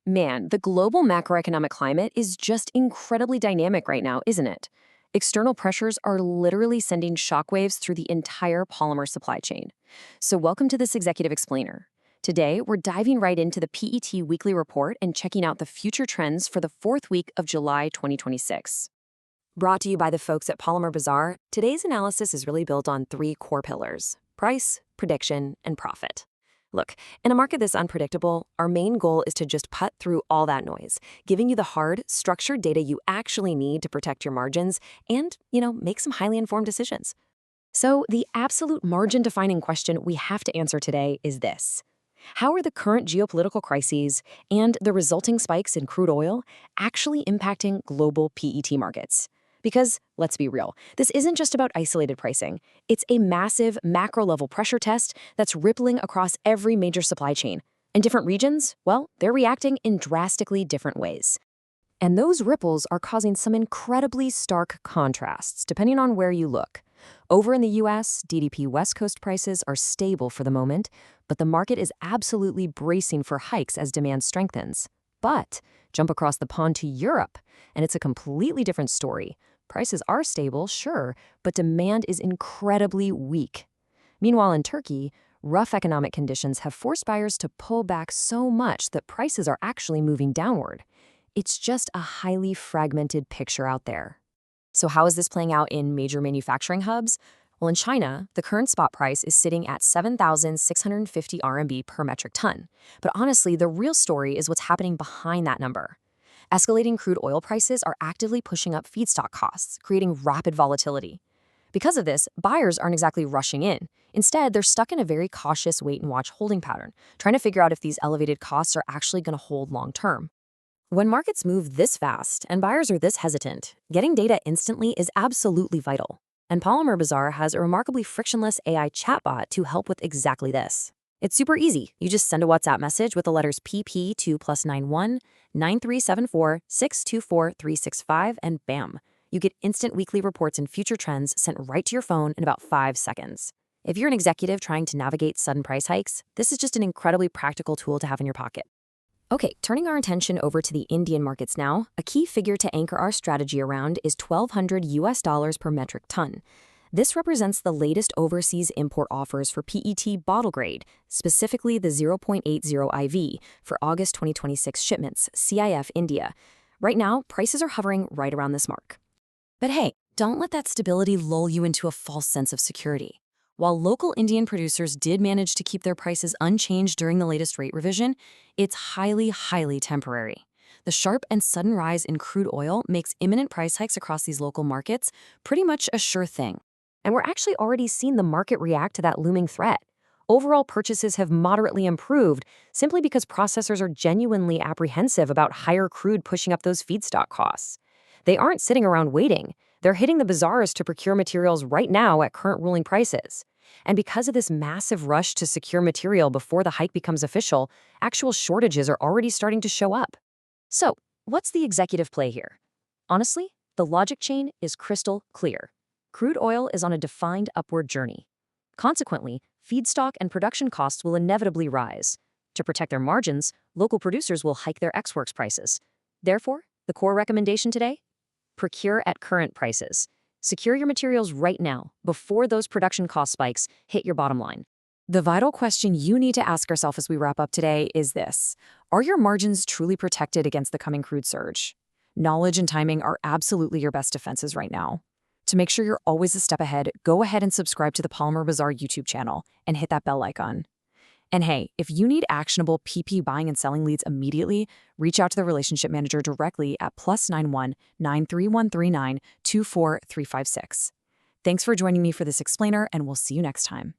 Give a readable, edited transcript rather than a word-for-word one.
Man, the global macroeconomic climate is just incredibly dynamic right now, isn't it? External pressures are literally sending shockwaves through the entire polymer supply chain. So, welcome to this Executive Explainer. Today, we're diving right into the PET weekly report and checking out the future trends for the fourth week of July 2026. Brought to you by the folks at Polymer Bazaar, today's analysis is really built on three core pillars: price, prediction, and profit. Look, in a market this unpredictable, our main goal is to just put through all that noise, giving you the hard, structured data you actually need to protect your margins and, make some highly informed decisions. So, the absolute margin-defining question we have to answer today is this: how are the current geopolitical crises and the resulting spikes in crude oil actually impacting global PET markets? Because, let's be real, this isn't just about isolated pricing. It's a massive macro-level pressure test that's rippling across every major supply chain. And different regions, well, they're reacting in drastically different ways. And those ripples are causing some incredibly stark contrasts, depending on where you look. Over in the US, DDP West Coast prices are stable for the moment, but the market is absolutely bracing for hikes as demand strengthens. But jump across the pond to Europe, and it's a completely different story. Prices are stable, sure, but demand is incredibly weak. Meanwhile, in Turkey, rough economic conditions have forced buyers to pull back so much that prices are actually moving downward. It's just a highly fragmented picture out there. So how is this playing out in major manufacturing hubs? Well, in China, the current spot price is sitting at 7,650 RMB per metric ton. But honestly, the real story is what's happening behind that number. Escalating crude oil prices are actively pushing up feedstock costs, creating rapid volatility. Because of this, buyers aren't exactly rushing in. Instead, they're stuck in a very cautious wait-and-watch holding pattern, trying to figure out if these elevated costs are actually going to hold long-term. When markets move this fast and buyers are this hesitant, getting data instantly is absolutely vital. And Polymer Bazaar has a remarkably frictionless AI chatbot to help with exactly this. It's super easy. You just send a WhatsApp message with the letters PP to +91 9374 624 365 and bam, you get instant weekly reports and future trends sent right to your phone in about 5 seconds. If you're an executive trying to navigate sudden price hikes, this is just an incredibly practical tool to have in your pocket. Okay, turning our attention over to the Indian markets now, a key figure to anchor our strategy around is $1,200 per metric ton. This represents the latest overseas import offers for PET bottle grade, specifically the 0.80 IV for August 2026 shipments, CIF India. Right now, prices are hovering right around this mark. But hey, don't let that stability lull you into a false sense of security. While local Indian producers did manage to keep their prices unchanged during the latest rate revision, it's highly temporary. The sharp and sudden rise in crude oil makes imminent price hikes across these local markets pretty much a sure thing. And we're actually already seeing the market react to that looming threat. Overall purchases have moderately improved simply because processors are genuinely apprehensive about higher crude pushing up those feedstock costs. They aren't sitting around waiting. They're hitting the bazaars to procure materials right now at current ruling prices. And because of this massive rush to secure material before the hike becomes official, actual shortages are already starting to show up. So, what's the executive play here? Honestly, the logic chain is crystal clear. Crude oil is on a defined upward journey. Consequently, feedstock and production costs will inevitably rise. To protect their margins, local producers will hike their ex-works prices. Therefore, the core recommendation today? Procure at current prices. Secure your materials right now, before those production cost spikes hit your bottom line. The vital question you need to ask yourself as we wrap up today is this: are your margins truly protected against the coming crude surge? Knowledge and timing are absolutely your best defenses right now. To make sure you're always a step ahead, go ahead and subscribe to the Polymer Bazaar YouTube channel and hit that bell icon. And hey, if you need actionable PP buying and selling leads immediately, reach out to the relationship manager directly at +91 93139 24356. Thanks for joining me for this explainer, and we'll see you next time.